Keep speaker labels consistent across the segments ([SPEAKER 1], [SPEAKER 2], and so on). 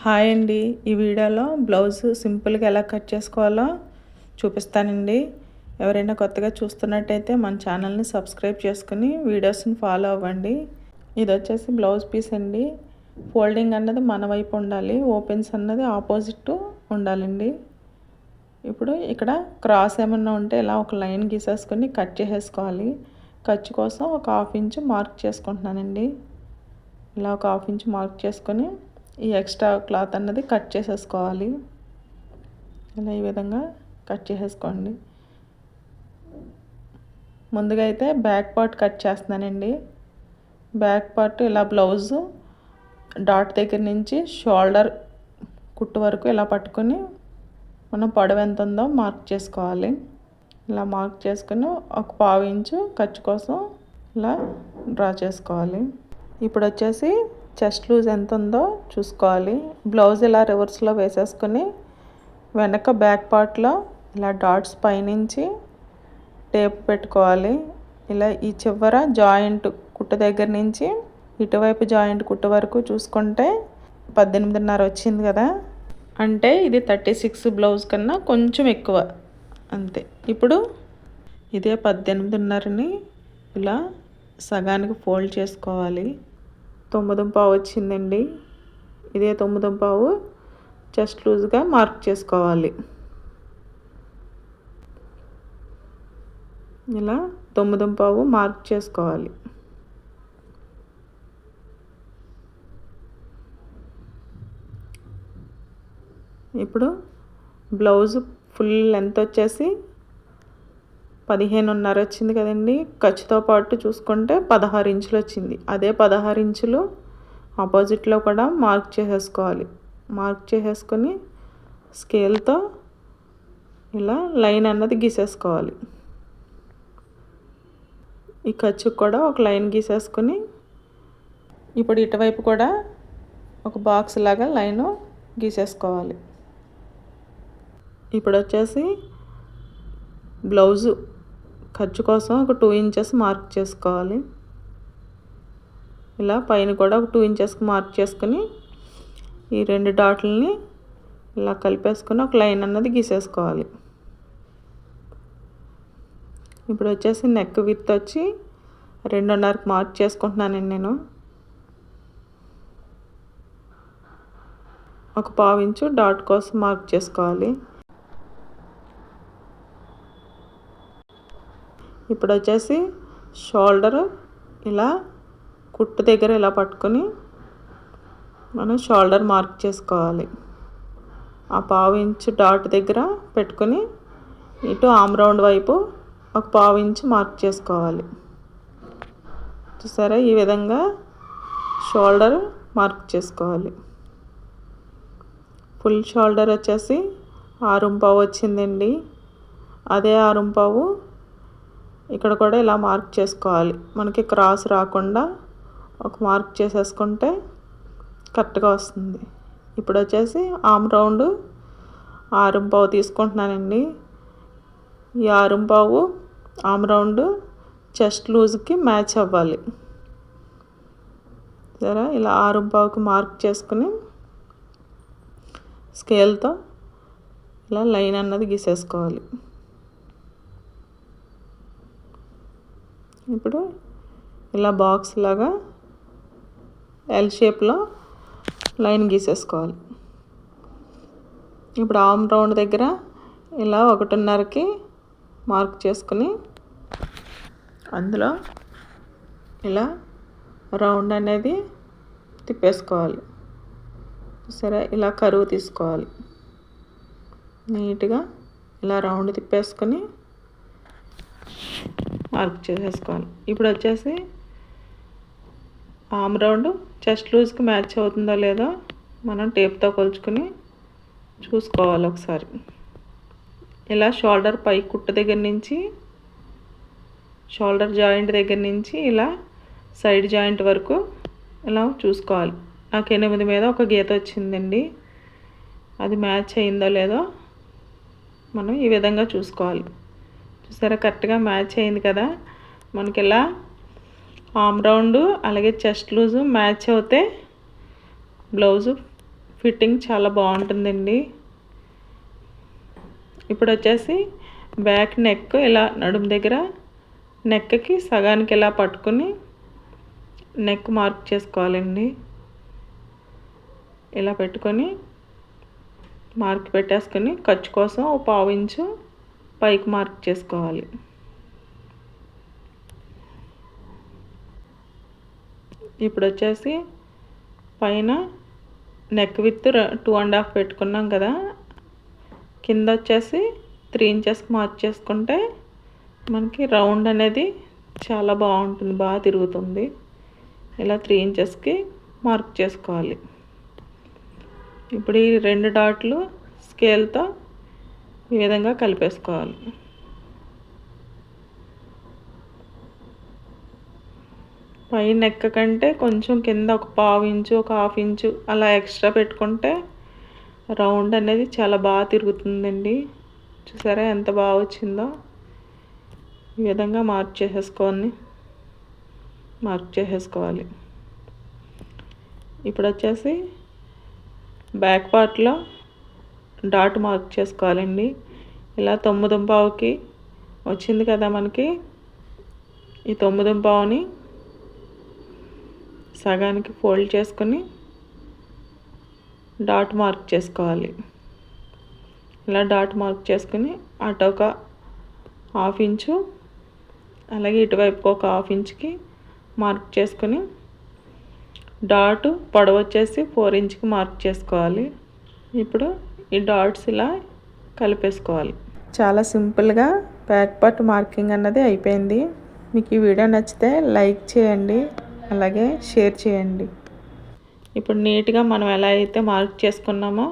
[SPEAKER 1] Hi అండి. ఈ వీడియోలో బ్లౌజ్ సింపుల్గా ఎలా కట్ చేసుకోవాలో చూపిస్తానండి. ఎవరైనా కొత్తగా చూస్తున్నట్టయితే మన ఛానల్ని సబ్స్క్రైబ్ చేసుకుని వీడియోస్ని ఫాలో అవ్వండి. ఇది వచ్చేసి బ్లౌజ్ పీస్ అండి. ఫోల్డింగ్ అన్నది మన వైపు ఉండాలి, ఓపెన్స్ అన్నది ఆపోజిట్ ఉండాలండి. ఇప్పుడు ఇక్కడ క్రాస్ ఏమన్నా ఉంటే ఇలా ఒక లైన్ గీసేసుకొని కట్ చేసేసుకోవాలి. ఖర్చు కోసం ఒక 1/2 ఇంచు మార్క్ చేసుకుంటున్నానండి. ఇలా ఒక 1/2 ఇంచు మార్క్ చేసుకొని ఈ ఎక్స్ట్రా క్లాత్ అన్నది కట్ చేసేసుకోవాలి. ఇలా ఈ విధంగా కట్ చేసేసుకోండి. ముందుగా అయితే బ్యాక్ పార్ట్ కట్ చేస్తున్నానండి. బ్యాక్ పార్ట్ ఇలా బ్లౌజు డాట్ దగ్గర నుంచి షోల్డర్ కుట్టు వరకు ఇలా పట్టుకొని మనం పొడవు ఎంత ఉందో మార్క్ చేసుకోవాలి. ఇలా మార్క్ చేసుకుని ఒక 1/2 ఇంచు ఖర్చు కోసం ఇలా డ్రా చేసుకోవాలి. ఇప్పుడు వచ్చేసి చెస్ట్ లూజ్ ఎంత ఉందో చూసుకోవాలి. బ్లౌజ్ ఇలా రివర్స్లో వేసేసుకొని వెనక బ్యాక్ పార్ట్లో ఇలా డాట్స్ పైనుంచి టేప్ పెట్టుకోవాలి. ఇలా ఈ చివర జాయింట్ కుట్టు దగ్గర నుంచి ఇటువైపు జాయింట్ కుట్టు వరకు చూసుకుంటే 18.5 వచ్చింది కదా, అంటే ఇది 36 బ్లౌజ్ కన్నా కొంచెం ఎక్కువ అంతే. ఇప్పుడు ఇదే 18.5ని ఇలా సగానికి ఫోల్డ్ చేసుకోవాలి. 9.5 వచ్చిందండి. ఇదే 9.5 చెస్ట్ లూజ్గా మార్క్ చేసుకోవాలి. ఇలా 9.5 మార్క్ చేసుకోవాలి. ఇప్పుడు బ్లౌజ్ ఫుల్ లెంత్ వచ్చేసి 15.5 వచ్చింది కదండి. ఖర్చుతో పాటు చూసుకుంటే 16 ఇంచులు వచ్చింది. అదే 16 ఇంచులు ఆపోజిట్లో కూడా మార్క్ చేసేసుకోవాలి. మార్క్ చేసేసుకొని స్కేల్తో ఇలా లైన్ అన్నది గీసేసుకోవాలి. ఈ ఖర్చుకు కూడా ఒక లైన్ గీసేసుకొని ఇప్పుడు ఇటువైపు కూడా ఒక బాక్స్ లాగా లైను గీసేసుకోవాలి. ఇప్పుడు వచ్చేసి బ్లౌజు ఖర్చు కోసం ఒక 2 ఇంచెస్ మార్క్ చేసుకోవాలి. ఇలా పైన కూడా ఒక 2 ఇంచెస్కి మార్క్ చేసుకుని ఈ 2 డాట్లని ఇలా కలిపేసుకొని ఒక లైన్ అన్నది గీసేసుకోవాలి. ఇప్పుడు వచ్చేసి నెక్ విత్ వచ్చి 2.5కి మార్క్ చేసుకుంటున్నానండి నేను. ఒక 1/2 ఇంచు డాట్ కోసం మార్క్ చేసుకోవాలి. ఇప్పుడు వచ్చేసి షోల్డర్ ఇలా కుట్టు దగ్గర ఇలా పట్టుకొని మనం షోల్డర్ మార్క్ చేసుకోవాలి. ఆ 1/2 ఇంచు డాట్ దగ్గర పెట్టుకొని ఇటు ఆమ్ రౌండ్ వైపు ఒక 1/2 ఇంచు మార్క్ చేసుకోవాలి. చూసారా, ఈ విధంగా షోల్డర్ మార్క్ చేసుకోవాలి. ఫుల్ షోల్డర్ వచ్చేసి 6.5 వచ్చిందండి. అదే 6.5 ఇక్కడ కూడా ఇలా మార్క్ చేసుకోవాలి. మనకి క్రాస్ రాకుండా ఒక మార్క్ చేసేసుకుంటే కరెక్ట్గా వస్తుంది. ఇప్పుడు వచ్చేసి ఆమ్ రౌండ్ 6.5 తీసుకుంటున్నానండి. ఈ 6.5 ఆమ్ రౌండ్ చెస్ట్ లూజ్కి మ్యాచ్ అవ్వాలి. సరే, ఇలా 6.5కి మార్క్ చేసుకుని స్కేల్తో ఇలా లైన్ అన్నది గీసేసుకోవాలి. ఇప్పుడు ఇలా బాక్స్ లాగా ఎల్ షేప్లో లైన్ గీసేసుకోవాలి. ఇప్పుడు ఆమ్ రౌండ్ దగ్గర ఇలా 1.5కి మార్క్ చేసుకుని అందులో ఇలా రౌండ్ అనేది తిప్పేసుకోవాలి. సరే, ఇలా కరువు తీసుకోవాలి. నీట్గా ఇలా రౌండ్ తిప్పేసుకొని మార్క్ చేసేసుకోవాలి. ఇప్పుడు వచ్చేసి ఆమ్ రౌండ్ చెస్ట్ లూజ్కి మ్యాచ్ అవుతుందో లేదో మనం టేప్తో కొలుచుకొని చూసుకోవాలి ఒకసారి. ఇలా షోల్డర్ పై కుట్టు దగ్గర నుంచి షోల్డర్ జాయింట్ దగ్గర నుంచి ఇలా సైడ్ జాయింట్ వరకు ఇలా చూసుకోవాలి. నాకు 8 మీద ఒక గీత వచ్చిందండి. అది మ్యాచ్ అయిందో లేదో మనం ఈ విధంగా చూసుకోవాలి. చూసారా, కరెక్ట్గా మ్యాచ్ అయింది కదా. మనకి ఇలా ఆమ్ రౌండ్ అలాగే చెస్ట్ లూజు మ్యాచ్ అవుతే బ్లౌజు ఫిట్టింగ్ చాలా బాగుంటుందండి. ఇప్పుడు వచ్చేసి బ్యాక్ నెక్ ఇలా నడుము దగ్గర నెక్కి సగానికి ఇలా పట్టుకుని నెక్ మార్క్ చేసుకోవాలండి. ఇలా పెట్టుకొని మార్క్ పెట్టేసుకొని ఖర్చు కోసం ఒక 1/2 ఇంచు పైకి మార్క్ చేసుకోవాలి. ఇప్పుడు వచ్చేసి పైన నెక్ విత్ 2.5 పెట్టుకున్నాం కదా, కింద వచ్చేసి 3 ఇంచెస్ మార్క్ చేసుకుంటే మనకి రౌండ్ అనేది చాలా బాగుంటుంది, బాగా తిరుగుతుంది. ఇలా 3 ఇంచెస్కి మార్క్ చేసుకోవాలి. ఇప్పుడు ఈ 2 డాట్లు స్కేల్తో ఈ విధంగా కలిపేసుకోవాలి. పై నెక్ కంటే కొంచెం కింద ఒక 1/2 ఇంచు ఒక 1/2 ఇంచు అలా ఎక్స్ట్రా పెట్టుకుంటే రౌండ్ అనేది చాలా బాగా తిరుగుతుందండి. చూసారా ఎంత బాగా వచ్చిందో. ఈ విధంగా మార్క్ చేసేసుకోవాలి. ఇప్పుడు వచ్చేసి బ్యాక్ పార్ట్లో డాట్ మార్క్ చేసుకోవాలండి. ఇలా 9.5కి వచ్చింది కదా మనకి, ఈ 9.5ని సగానికి ఫోల్డ్ చేసుకొని డాట్ మార్క్ చేసుకోవాలి. ఇలా డాట్ మార్క్ చేసుకుని అటు ఒక 1/2 ఇంచు అలాగే ఇటువైపు ఒక 1/2 ఇంచుకి మార్క్ చేసుకొని డాట్ పొడవు వచ్చేసి 4 ఇంచుకి మార్క్ చేసుకోవాలి. ఇప్పుడు ఈ డాట్స్ ఇలా కలిపేసుకోవాలి. చాలా సింపుల్గా బ్యాక్ పార్ట్ మార్కింగ్ అన్నది అయిపోయింది. మీకు ఈ వీడియో నచ్చితే లైక్ చేయండి, అలాగే షేర్ చేయండి. ఇప్పుడు నీట్గా మనం ఎలా అయితే మార్క్ చేసుకున్నామో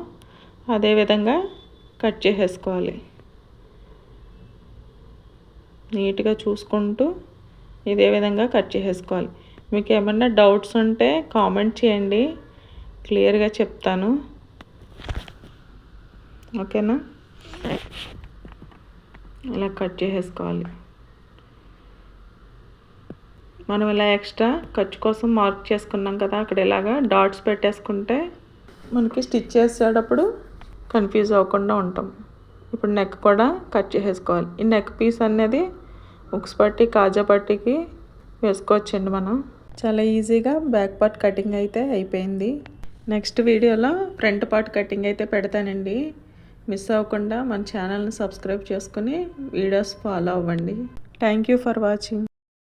[SPEAKER 1] అదే విధంగా కట్ చేసేసుకోవాలి. నీట్గా చూసుకుంటూ ఇదే విధంగా కట్ చేసేసుకోవాలి. మీకు ఏమన్నా డౌట్స్ ఉంటే కామెంట్ చేయండి, క్లియర్గా చెప్తాను. ఓకేనా? ఇలా కట్ చేసేసుకోవాలి. మనం ఇలా ఎక్స్ట్రా ఖర్చు కోసం మార్క్ చేసుకున్నాం కదా, అక్కడ ఇలాగా డాట్స్ పెట్టేసుకుంటే మనకి స్టిచ్ చేసేటప్పుడు కన్ఫ్యూజ్ అవ్వకుండా ఉంటాం. ఇప్పుడు నెక్ కూడా కట్ చేసేసుకోవాలి. ఈ నెక్ పీస్ అనేది ఉక్స్ పట్టి కాజా పట్టికి వేసుకోవచ్చండి. మనం చాలా ఈజీగా బ్యాక్ పార్ట్ కటింగ్ అయితే అయిపోయింది. నెక్స్ట్ వీడియోలో ఫ్రంట్ పార్ట్ కటింగ్ అయితే పెడతానండి. మిస్ అవ్వకుండా మన ఛానల్ని సబ్స్క్రైబ్ చేసుకుని వీడియోస్ ఫాలో అవ్వండి. Thank you for watching.